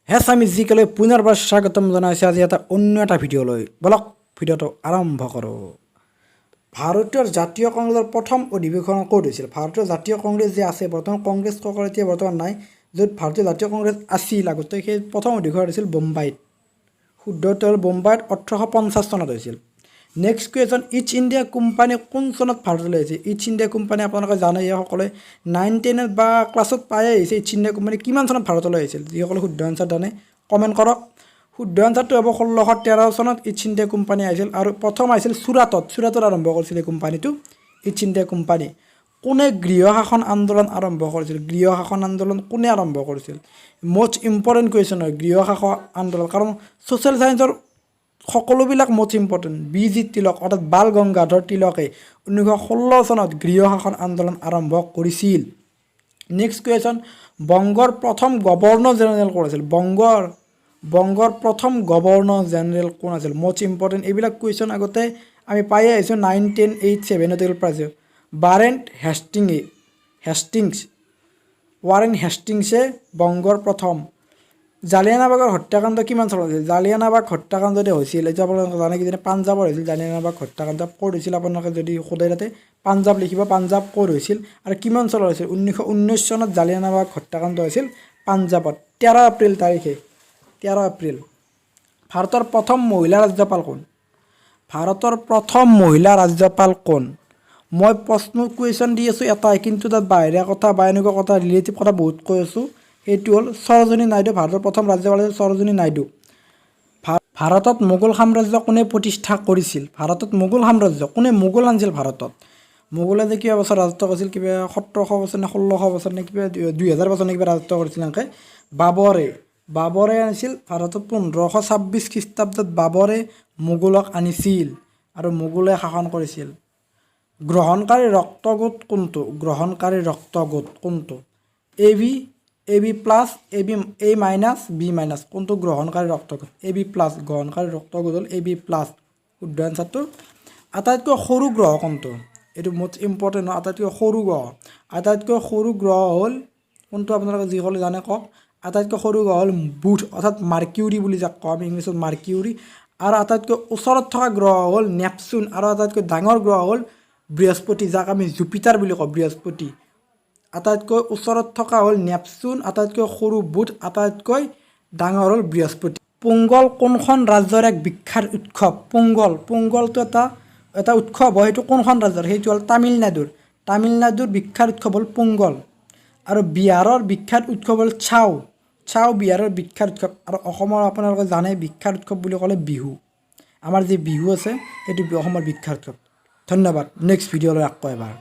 Hash আমি জিকেলৈ পুনৰবাৰ স্বাগতম জনাইছোঁ আজি এটা অন্য এটা ভিডিঅ'লৈ বলক ভিডিঅ'টো আৰম্ভ কৰোঁ। ভাৰতীয় জাতীয় কংগ্ৰেছৰ প্ৰথম অধিৱেশন ক'ত হৈছিল? ভাৰতীয় জাতীয় কংগ্ৰেছ যে আছে বৰ্তমান কংগ্ৰেছ চৰকাৰ এতিয়া বৰ্তমান নাই, য'ত ভাৰতীয় জাতীয় কংগ্ৰেছ আছিল আগতে সেই প্ৰথম অধিৱেশন হৈছিল বোম্বাইত। শুদ্ধ উত্তৰ হ'ল বোম্বাইত 1850 চনত হৈছিল। Next question, east India company কোন চনত ভাৰতলৈ আহিছে? ইষ্ট ইণ্ডিয়া কোম্পানী আপোনালোকে জানে সকলোৱে 9-10 বা ক্লাছত পায়ে আহিছে। ইষ্ট ইণ্ডিয়া কোম্পানী কিমান চনত ভাৰতলৈ আহিছিল? যিসকলে শুদ্ধ আনচাৰ জানে কমেণ্ট কৰক। শুদ্ধ আনচাৰটো হ'ব 1613 চনত ইষ্ট ইণ্ডিয়া কোম্পানী আহিছিল আৰু প্ৰথম আহিছিল চুৰাটত আৰম্ভ কৰিছিল এই কোম্পানীটো ইষ্ট ইণ্ডিয়া কোম্পানী। কোনে গৃহ শাসন আন্দোলন আৰম্ভ কৰিছিল? গৃহ শাসন আন্দোলন কোনে আৰম্ভ কৰিছিল? মষ্ট ইম্পৰ্টেণ্ট কুৱেশ্যন হয় গৃহ শাসন আন্দোলন, কাৰণ ছ'চিয়েল ছায়েন্সৰ সকলোবিলাক মষ্ট ইম্পৰ্টেণ্ট। বি.জি. তিলক অৰ্থাৎ বাল গংগাধৰ তিলকে 1916 চনত গৃহ শাসন আন্দোলন আৰম্ভ কৰিছিল। নেক্সট কুৱেশ্যন, বংগৰ প্ৰথম গভৰ্ণৰ জেনেৰেল কোন আছিল? বংগৰ প্ৰথম গভৰ্ণৰ জেনেৰেল কোন আছিল? মষ্ট ইম্পৰ্টেণ্ট এইবিলাক কুৱেশ্যন আগতে আমি পাই আহিছোঁ 9, 10, 8, 7 পাইছোঁ। ৱাৰেন হেষ্টিংছে বংগৰ প্ৰথম। জালিয়ানাবাগৰ হত্যাকাণ্ড কিমান চনত হৈছিল? জালিয়ানাবাগ হত্যাকাণ্ড যে হৈছিল এইটো আপোনালোকে জানে কিজানি পাঞ্জাৱৰ হৈছিল। জালিয়ানাবাগ হত্যাকাণ্ড ক'ত হৈছিল আপোনালোকে যদি সোধে তাতে পাঞ্জাৱ লিখিব, পাঞ্জাৱ ক'ত হৈছিল আৰু কিমান চনত হৈছিল? 1919 চনত জালিয়ানাবাগ হত্যাকাণ্ড হৈছিল পাঞ্জাৱত 13 এপ্ৰিল তাৰিখে। 13 এপ্ৰিল। ভাৰতৰ প্ৰথম মহিলা ৰাজ্যপাল কোন? ভাৰতৰ প্ৰথম মহিলা ৰাজ্যপাল কোন? মই প্ৰশ্ন কুৱেশ্যন দি আছোঁ এটাই, কিন্তু তাত বাহিৰা কথা বা এনেকুৱা কথা ৰিলেটিভ কথা বহুত কৈ আছোঁ। সেইটো হ'ল সৰোজিনী নাইডু। ভাৰতৰ প্ৰথম ৰাজ্যপাল আছিল সৰোজিনী নাইডু। ভাৰতত মোগল সাম্ৰাজ্য কোনে প্ৰতিষ্ঠা কৰিছিল? ভাৰতত মোগল সাম্ৰাজ্য কোনে মোগল আনিছিল ভাৰতত? মোগলে যে কিবা বছৰ ৰাজত্ব কৰিছিল, কিবা 1700 বছৰ নে 1600 বছৰ নে কিবা 2000 বছৰ নে কিবা ৰাজত্ব কৰিছিল এনেকৈ। বাবৰে আনিছিল ভাৰতত 1526 খ্ৰীষ্টাব্দত বাবৰে মোগলক আনিছিল আৰু মোগলে শাসন কৰিছিল। গ্ৰহণকাৰী ৰক্তগোট কোনটো? গ্ৰহণকাৰী ৰক্তগোট কোনটো? AB plus, A minus, B minus, কোনটো গ্ৰহণকাৰী ৰক্তগোট? AB প্লাছ, গ্ৰহণকাৰী ৰক্তগোট হ'ল AB প্লাছ। শুদ্ধ এনচাৰটো। আটাইতকৈ সৰু গ্ৰহ কোনটো? এইটো মষ্ট ইম্পৰ্টেণ্ট হয়। আটাইতকৈ সৰু গ্ৰহ হ'ল কোনটো আপোনালোকে যিসকলে জানে কওক। আটাইতকৈ সৰু গ্ৰহ হ'ল বুধ অৰ্থাৎ মাৰ্কিউৰী বুলি যাক কওঁ আমি ইংলিছত মাৰ্কিউৰী। আৰু আটাইতকৈ ওচৰত থকা গ্ৰহ হ'ল নেপচুন আৰু আটাইতকৈ ডাঙৰ গ্ৰহ হ'ল বৃহস্পতি, যাক আমি জুপিটাৰ বুলি কওঁ। বৃহস্পতি আটাইতকৈ ওচৰত থকা হ'ল নেপচুন, আটাইতকৈ সৰু বুধ, আটাইতকৈ ডাঙৰ হ'ল বৃহস্পতি। পোংগল কোনখন ৰাজ্যৰ এক বিখ্যাত উৎসৱ? পোংগলটো এটা উৎসৱ হয়, সেইটো কোনখন ৰাজ্যৰ? সেইটো হ'ল তামিলনাডুৰ বিখ্যাত উৎসৱ হ'ল পোংগল। আৰু বিহাৰৰ বিখ্যাত উৎসৱ হ'ল চাও বিহাৰৰ বিখ্যাত উৎসৱ। আৰু অসমৰ আপোনালোকে জানে বিখ্যাত উৎসৱ বুলি ক'লে বিহু। আমাৰ যি বিহু আছে সেইটো অসমৰ বিখ্যাত উৎসৱ। ধন্যবাদ। নেক্সট ভিডিঅ'লৈ আকৌ এবাৰ।